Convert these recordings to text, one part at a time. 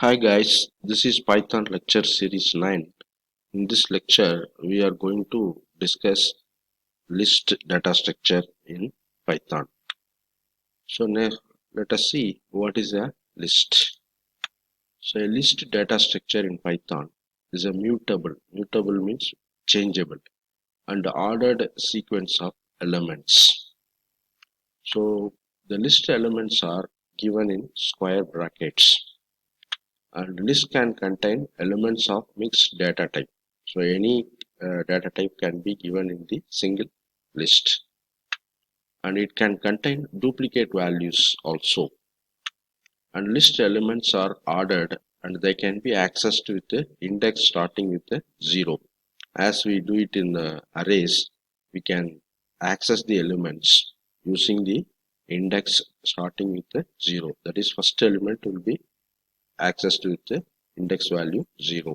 Hi guys, this is Python lecture series 9. In this lecture, we are going to discuss list data structure in Python. So now let us see what is a list. So a list data structure in Python is a mutable. Mutable means changeable and ordered sequence of elements. So the list elements are given in square brackets. And list can contain elements of mixed data type. So any data type can be given in the single list, and it can contain duplicate values also. And list elements are ordered and they can be accessed with the index starting with the 0. As we do it in the arrays, we can access the elements using the index starting with the 0. That is, first element will be accessed with the index value 0.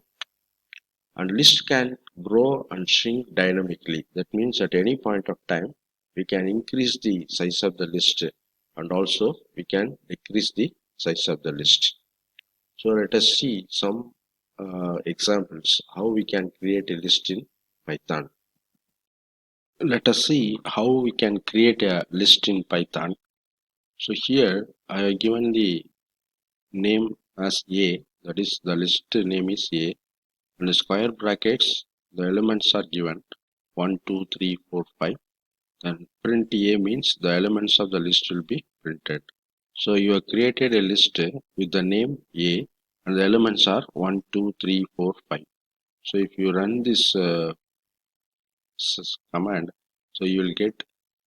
And list can grow and shrink dynamically. That means at any point of time, we can increase the size of the list and also we can decrease the size of the list. So let us see some examples how we can create a list in Python. Let us see how we can create a list in Python. So here I have given the name as A, that is the list name is A. In the square brackets, the elements are given 1, 2, 3, 4, 5. Then print A means the elements of the list will be printed. So you have created a list with the name A and the elements are 1, 2, 3, 4, 5. So if you run this command, so you will get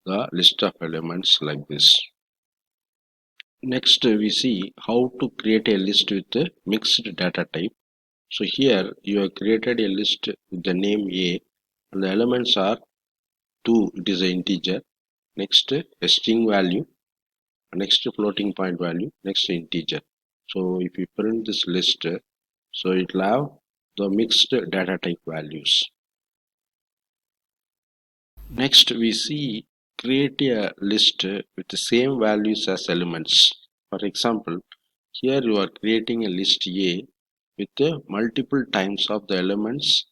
the list of elements like this. Next we see how to create a list with a mixed data type. So here you have created a list with the name A and the elements are 2, it is an integer, next a string value, next floating point value, next integer. So if you print this list, so it will have the mixed data type values. Next we see create a list with the same values as elements. For example, here you are creating a list A with multiple times of the elements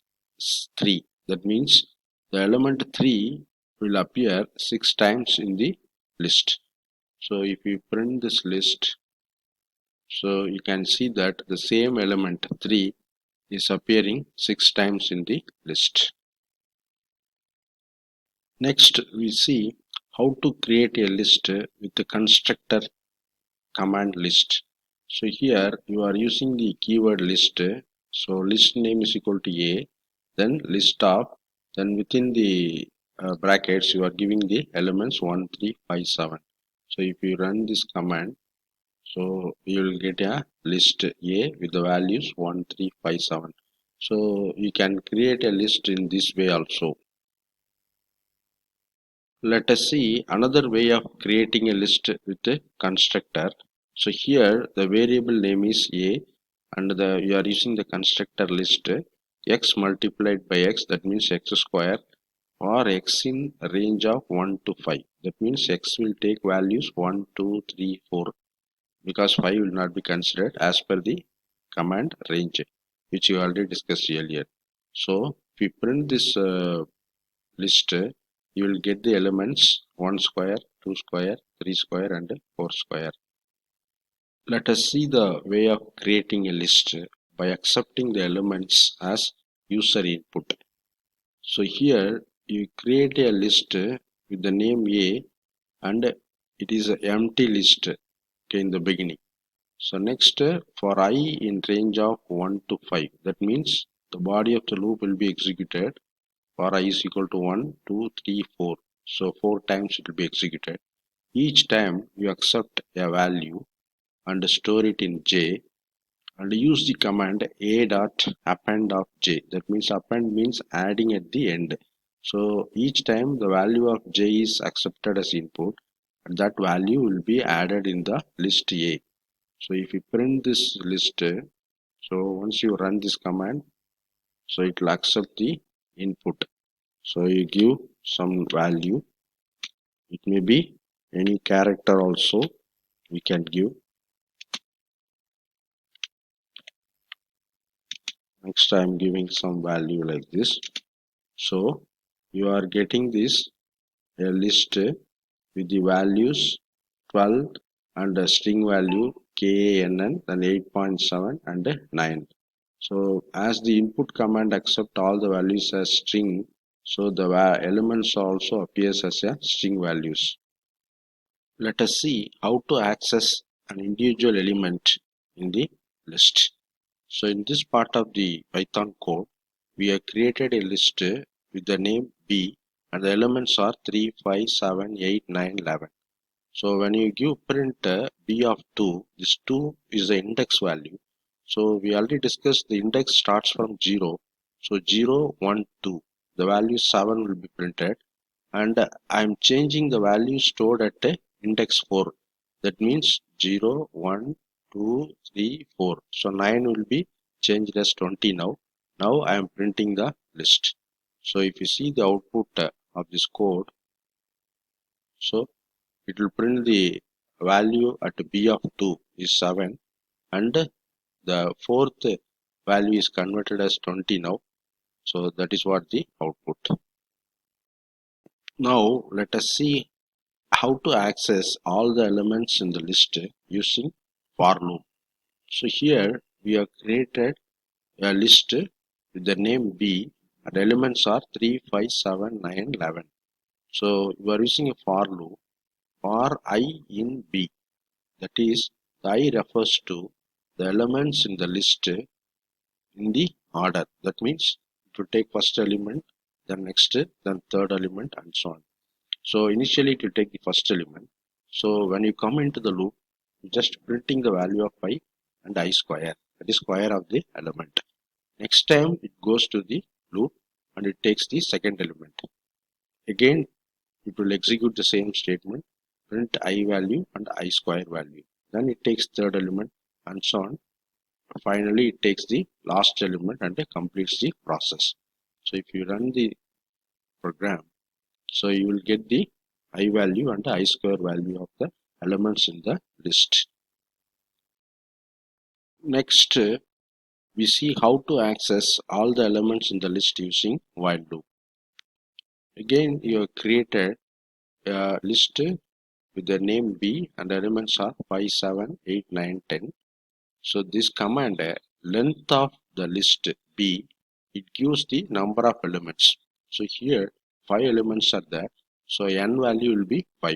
3. That means the element 3 will appear 6 times in the list. So if you print this list, so you can see that the same element 3 is appearing 6 times in the list. Next we see how to create a list with the constructor command list. So here you are using the keyword list. So list name is equal to A, then list of, then within the brackets you are giving the elements 1, 3, 5, 7. So if you run this command, so you will get a list A with the values 1, 3, 5, 7. So you can create a list in this way also. Let us see another way of creating a list with a constructor. So here the variable name is A and you are using the constructor list x multiplied by x, that means x square, or x in range of 1 to 5. That means x will take values 1, 2, 3, 4 because 5 will not be considered as per the command range which you already discussed earlier. So if we print this list, you will get the elements 1 square, 2 square, 3 square and 4 square. Let us see the way of creating a list by accepting the elements as user input. So here you create a list with the name A and it is an empty list in the beginning. So next for I in range of 1 to 5, that means the body of the loop will be executed for I is equal to 1, 2, 3, 4. So 4 times it will be executed. Each time you accept a value and store it in J and use the command a dot append of J. That means append means adding at the end. So each time the value of J is accepted as input and that value will be added in the list A. So if you print this list, so once you run this command, so it will accept the input. So you give some value, it may be any character also we can give. Next I am giving some value like this. So you are getting this a list with the values 12 and a string value KANN, then 8.7 and 9. So as the input command accept all the values as string, so the elements also appears as a string values. Let us see how to access an individual element in the list. So in this part of the Python code, we have created a list with the name B, and the elements are 3, 5, 7, 8, 9, 11. So when you give print B of 2, this 2 is the index value. So we already discussed the index starts from 0. So 0, 1, 2. The value 7 will be printed, and I am changing the value stored at index 4. That means 0, 1, 2, 3, 4. So 9 will be changed as 20 now. Now I am printing the list. So if you see the output of this code, so it will print the value at B of 2 is 7, and the fourth value is converted as 20 now. So that is what the output. Now let us see how to access all the elements in the list using for loop. So here we have created a list with the name B, and elements are 3, 5, 7, 9, 11. So we are using a for loop for I in B. That is, the I refers to the elements in the list in the order. That means it will take first element, then next, then third element, and so on. So initially it will take the first element. So when you come into the loop, just printing the value of I and I square, that is square of the element. Next time it goes to the loop and it takes the second element. Again it will execute the same statement, print I value and I square value. Then it takes third element and so on. Finally it takes the last element and completes the process. So if you run the program, so you will get the I value and the I square value of the elements in the list. Next, we see how to access all the elements in the list using while loop. Again, you have created a list with the name B, and the elements are 5, 7, 8, 9, 10. So this command, length of the list B, it gives the number of elements. So here 5 elements are there. So n value will be 5.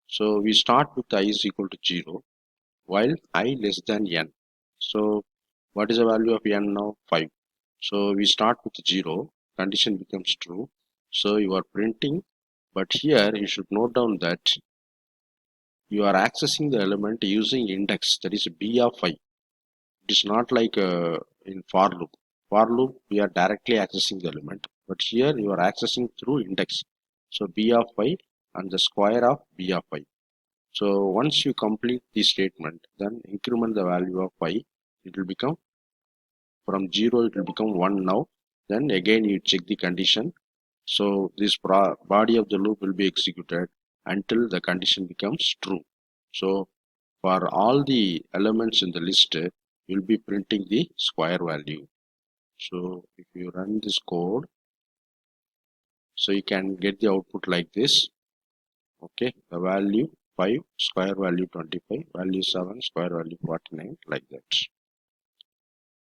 So we start with I is equal to 0 while I less than n. So what is the value of n now? 5. So we start with 0, condition becomes true. So you are printing, but here you should note down that you are accessing the element using index, that is B of 5. It is not like in for loop. For loop we are directly accessing the element, but here you are accessing through index. So B of 5 and the square of B of 5. So once you complete the statement, then increment the value of 5. It will become from 0, it will become 1 now. Then again you check the condition. So this body of the loop will be executed until the condition becomes true. So for all the elements in the list, you'll be printing the square value. So if you run this code, so you can get the output like this. Okay, the value 5, square value 25, value 7, square value 49, like that.